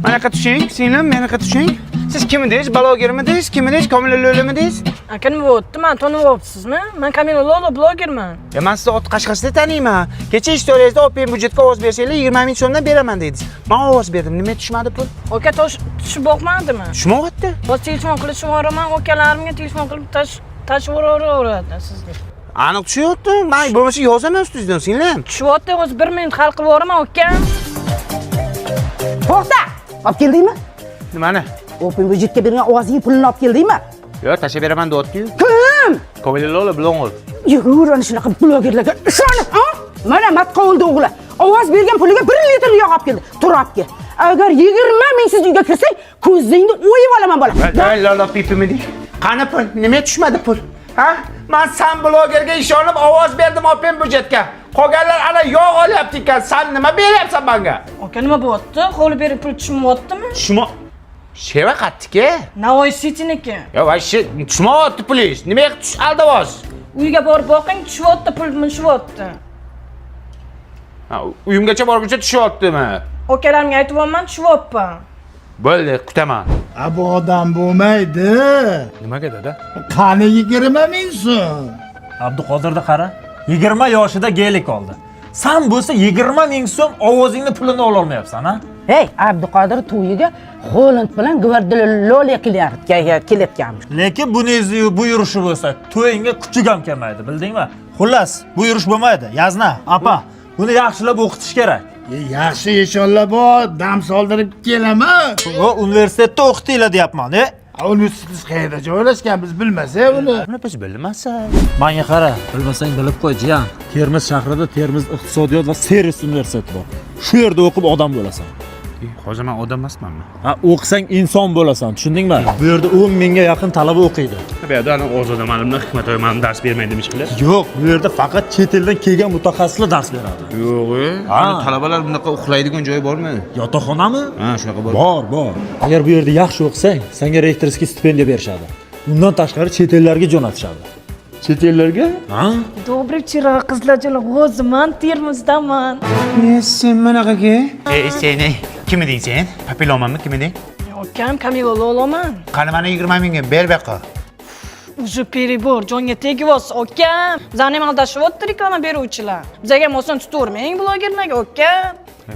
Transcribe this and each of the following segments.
Manaqa tushing, singlim, manaqa tushing. Siz kim edingiz? Blogermidingiz? Kim edingiz? Kamila Lo'limidingiz? Aka nima bo'pti? Men taniyapsizmi? Men Kamila Lo'li blogerman. Ya men sizni ot qashqasida taniyman. Kecha istoriyangizda open budjetga ovoz bersanglar 20 ming so'mdan beraman dedingiz. Men ovoz berdim. Nima tushmadi pul? Aka tushib boqmadimi? Tushmayapti. Biz telefon qilishib yuboraman, akalarimga telefon qilib tashib yuboraveradi sizga. Aniq tushyapti. Men bo'lmasa yozaman ustingizdan, singlim. Tushyapti, o'zi 1 minut hal qilib yuboraman, aka. To'xta! Olib keldingmi? Nimani? Open budjetga bergan ovozing pulini olib keldingmi? Yo'q, tashlab beraman deyapti-yu. Kim? Kamila Lo'li bloger. Yurur ana shunaqa blogerlarga ishonib, ha? Mana matqovul o'g'li. Ovoz bergan puliga 1 litr yog' olib keldi. Tur olib kel. Agar 20 ming siz uyga kirsang, ko'zingni o'yib olaman bola. Voy, lola pipimidi. Qani pul? Nima tushmadi pul? Ha? Men san blogerga ishonib ovoz berdim open budjetga. Qolganlar ana yog' olyapti ekan. Sen nima beryapsan menga? Aka nima bo'pti? Qo'li berib pul tushmayaptimi? Tushma. Sheva qatdiki? Navoiy City'niki. Ya voy, tushmayapti pulingiz. Nimaga tush aldavoz? Uyga borib boqing, tushyapti, pul tushyapti. Ha, uyimgacha borguncha tushyaptimi? Akalarimga aytyapman, tushyapti. Bo'ldi, kutaman. Bu odam bo'lmaydi. Nimaga dada? Qani 20 ming so'm. Abduqodirni qara. 20 yoshida gelik oldi. Sen bo'lsa 20 ming so'm ovozingni pulini ola olmayapsan, ha? Hey, Abduqodir to'yiga Xo'land bilan Gvardiola kelayotganmiz. Lekin buningizni bu yurishi bo'lsa, to'yingga kuchuk ham kelmaydi, bildingmi? Xullas, bu yurish bo'lmaydi. Yazna, apa, buni yaxshilab o'qitish kerak. Yaxshi inshaalloh bor, dam soldirib kelaman. Va universitetda o'qitinglar deyapman, Universitet qayerda joylashgan biz bilmasak uni. Buni biz bilmasak. Menga qara, bilmasang bilib qo'y, jiyan. Termiz shahrida Termiz iqtisodiyot va servis universiteti bor. Shu yerda o'qib odam bo'lasan. Hozir men odam emasmanmi? Ha, o'qisang inson bo'lasan, tushundingmi? Bu yerda 10 mingga yaqin talaba o'qiydi. Bu yerda ana Ozoda malimni Hikmatoy malim dars bermaydi demişlar. Yo'q, bu yerda faqat chet eldan kelgan mutaxassislar dars beradi. Yo'q-e. Talabalar bunaqa uxlaydigan joyi bormi? Yotoqxonami? Ha, shunaqa bor. Bor. Agar bu yerda yaxshi o'qisang, senga rektorskiy stipendiya berishadi. Undan tashqari chet ellarga jo'natishadi. Chet ellarga? Ha? Добрый вечер, qizlarchalar. O'zman Termizdaman. Sen manaqaga? Sen kim eding sen? Papilomanmi, kim eding? Akam Kamila Lo'liman. Qani mana 20 mingga ber baqa. Уже перебор, jonga tegibsiz, akam. Bizani ham aldashyapti reklama beruvchilar. Bizga ham oson tutavermang blogerlarga, akam.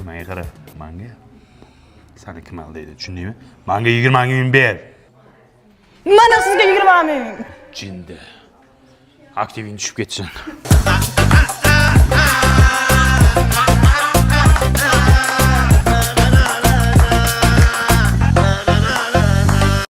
Menga qara, menga. Seni kim aldaydi, tushundingmi? Menga 20 ming ber. Mana sizga 20 ming. Jinda. Aktiving tushib ketsin.